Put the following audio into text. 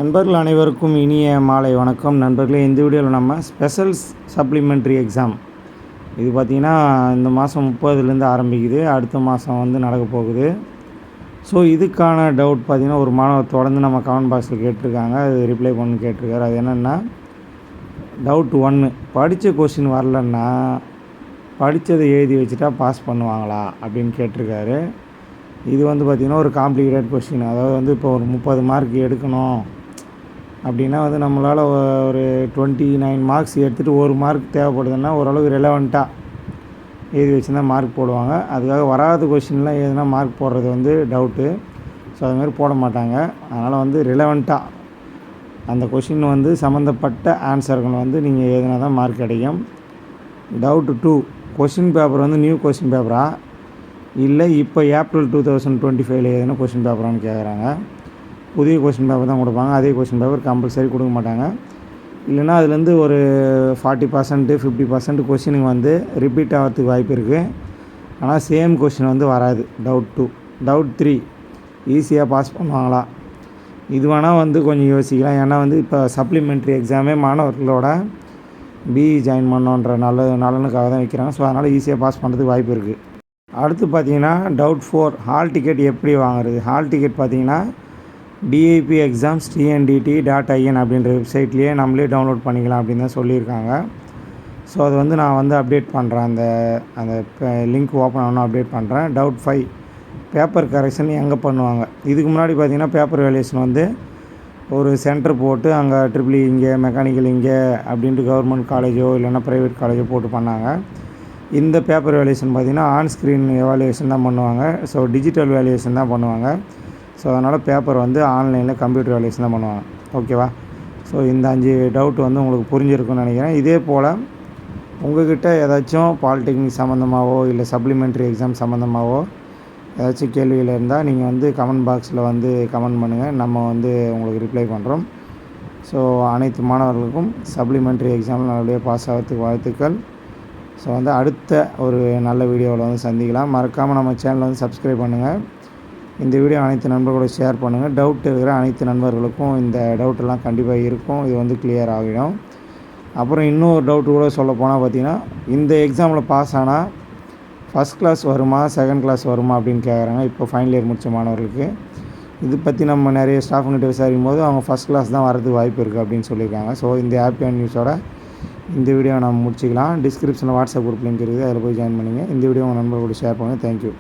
நண்பர்கள் அனைவருக்கும் இனிய மாலை வணக்கம். நண்பர்களே, இந்த வீடியோவில் நம்ம ஸ்பெஷல் சப்ளிமெண்ட்ரி எக்ஸாம் இது பார்த்திங்கன்னா இந்த மாதம் 30லேருந்து ஆரம்பிக்குது. அடுத்த மாதம் வந்து நடக்க போகுது. ஸோ இதுக்கான டவுட் பார்த்திங்கன்னா ஒரு மாணவர் தொடர்ந்து நம்ம கமெண்ட் பாக்ஸில் கேட்டிருக்காங்க. அது ரிப்ளை பண்ணி கேட்டிருக்காரு. அது என்னென்னா, டவுட் 1, படித்த கொஸ்டின் வரலன்னா படித்ததை எழுதி வச்சுட்டா பாஸ் பண்ணுவாங்களா அப்படின்னு கேட்டிருக்காரு. இது வந்து பார்த்திங்கன்னா ஒரு காம்ப்ளிகேட்டட் கொஸ்டின். அதாவது வந்து இப்போ ஒரு 30 மார்க் எடுக்கணும் அப்படின்னா வந்து நம்மளால் ஒரு 29 மார்க்ஸ் எடுத்துகிட்டு ஒரு மார்க் தேவைப்படுதுன்னா ஓரளவுக்கு ரெலவெண்ட்டாக எழுதி வச்சுருந்தா மார்க் போடுவாங்க. அதுக்காக வராத கொஸ்டின்லாம் எதுனா மார்க் போடுறது வந்து டவுட்டு. ஸோ அதுமாதிரி போட மாட்டாங்க. அதனால் வந்து ரிலவெண்ட்டாக அந்த கொஷின் வந்து சம்மந்தப்பட்ட ஆன்சர்கள் வந்து நீங்கள் எழுதினா தான் மார்க் கிடைக்கும். டவுட் 2, கொஷின் பேப்பர் வந்து நியூ கொஷின் பேப்பரா இல்லை இப்போ ஏப்ரல் 2025 எழுதின கொஷின் பேப்பரான்னு கேட்குறாங்க. புதிய கொஷின் பேப்பர் தான் கொடுப்பாங்க. அதே கொஷின் பேப்பர் கம்பல்சரி கொடுக்க மாட்டாங்க. இல்லைன்னா அதுலேருந்து ஒரு 40% 50% கொஷினுங்க வந்து ரிப்பீட் ஆகிறதுக்கு வாய்ப்பு இருக்குது. ஆனால் சேம் கொஷின் வந்து வராது. டவுட் 2. டவுட் 3, ஈஸியாக பாஸ் பண்ணுவாங்களா? இது வேணால் வந்து கொஞ்சம் யோசிக்கலாம். ஏன்னா வந்து இப்போ சப்ளிமெண்ட்ரி எக்ஸாமே மாணவர்களோட பிஇ ஜாயின் பண்ணோன்ற நலனுக்காக தான் வைக்கிறாங்க. ஸோ அதனால் ஈஸியாக பாஸ் பண்ணுறதுக்கு வாய்ப்பு இருக்குது. அடுத்து பார்த்தீங்கன்னா டவுட் 4, ஹால் டிக்கெட் எப்படி வாங்குறது? ஹால் டிக்கெட் பார்த்தீங்கன்னா DIPexams.tndt.in அப்படின்ற வெப்சைட்லேயே நம்மளே டவுன்லோட் பண்ணிக்கலாம் அப்படின்னு தான் சொல்லியிருக்காங்க. ஸோ அது வந்து நான் வந்து அப்டேட் பண்ணுறேன். அந்த லிங்க் ஓப்பன் ஆகணும் அப்டேட் பண்ணுறேன். டவுட் 5, பேப்பர் கரெக்ஷன் எங்கே பண்ணுவாங்க? இதுக்கு முன்னாடி பார்த்திங்கன்னா பேப்பர் வேல்யூஷன் வந்து ஒரு சென்டர் போட்டு அங்கே ட்ரிபிள் இங்கே மெக்கானிக்கல் இங்கே அப்படின்ட்டு கவர்மெண்ட் காலேஜோ இல்லைன்னா ப்ரைவேட் காலேஜோ போட்டு பண்ணாங்க. இந்த பேப்பர் வேல்யூஷன் பார்த்திங்கன்னா ஆன் ஸ்க்ரீன் எவாலுவேஷன் தான் பண்ணுவாங்க. ஸோ டிஜிட்டல் வேல்யூஷன் தான் பண்ணுவாங்க. ஸோ அதனால் பேப்பர் வந்து ஆன்லைனில் கம்ப்யூட்டர் வேல்யூஷன் தான் பண்ணுவாங்க. ஓகேவா? ஸோ இந்த 5 டவுட் வந்து உங்களுக்கு புரிஞ்சிருக்குன்னு நினைக்கிறேன். இதே போல் உங்கள்கிட்ட ஏதாச்சும் பாலிடெக்னிக் சம்மந்தமாகவோ இல்லை சப்ளிமெண்ட்ரி எக்ஸாம் சம்மந்தமாகவோ ஏதாச்சும் கேள்விகள் இருந்தால் நீங்கள் வந்து கமெண்ட் பாக்ஸில் வந்து கமெண்ட் பண்ணுங்கள். நம்ம வந்து உங்களுக்கு ரிப்ளை பண்ணுறோம். ஸோ அனைத்து மாணவர்களுக்கும் சப்ளிமெண்ட்ரி எக்ஸாமில் நல்லபடியாக பாஸ் ஆகிறதுக்கு வாழ்த்துக்கள். ஸோ வந்து அடுத்த ஒரு நல்ல வீடியோவில் வந்து சந்திக்கலாம். மறக்காமல் நம்ம சேனலை வந்து சப்ஸ்கிரைப் பண்ணுங்கள். இந்த வீடியோ அனைத்து நண்பர்களோட ஷேர் பண்ணுங்கள். டவுட் இருக்கிற அனைத்து நண்பர்களுக்கும் இந்த டவுட்டெல்லாம் கண்டிப்பாக இருக்கும். இது வந்து கிளியர் ஆகிடும். அப்புறம் இன்னொரு டவுட்டு கூட சொல்ல போனால் பார்த்திங்கன்னா, இந்த எக்ஸாமில் பாஸ் ஆனால் ஃபஸ்ட் கிளாஸ் வருமா செகண்ட் கிளாஸ் வருமா அப்படின்னு கேட்குறாங்க. இப்போ ஃபைனல் இயர் முடித்த மாணவர்களுக்கு இது பற்றி நம்ம நிறைய ஸ்டாஃபுங்கிட்ட விசாரிக்கும் போது அவங்க ஃபஸ்ட் கிளாஸ் தான் வரதுக்கு வாய்ப்பு இருக்குது அப்படின்னு சொல்லியிருக்காங்க. ஸோ இந்த ஹாப்பியான நியூஸோட இந்த வீடியோ நம்ம முடிச்சிக்கலாம். டிஸ்கிரிப்ஷனில் வாட்ஸ்அப் குரூப் லிங்க் இருக்குது. அதில் போய் ஜாயின் பண்ணுங்கள். இந்த வீடியோ உங்கள் நண்பர்களோட ஷேர் பண்ணுங்கள். தேங்க்யூ.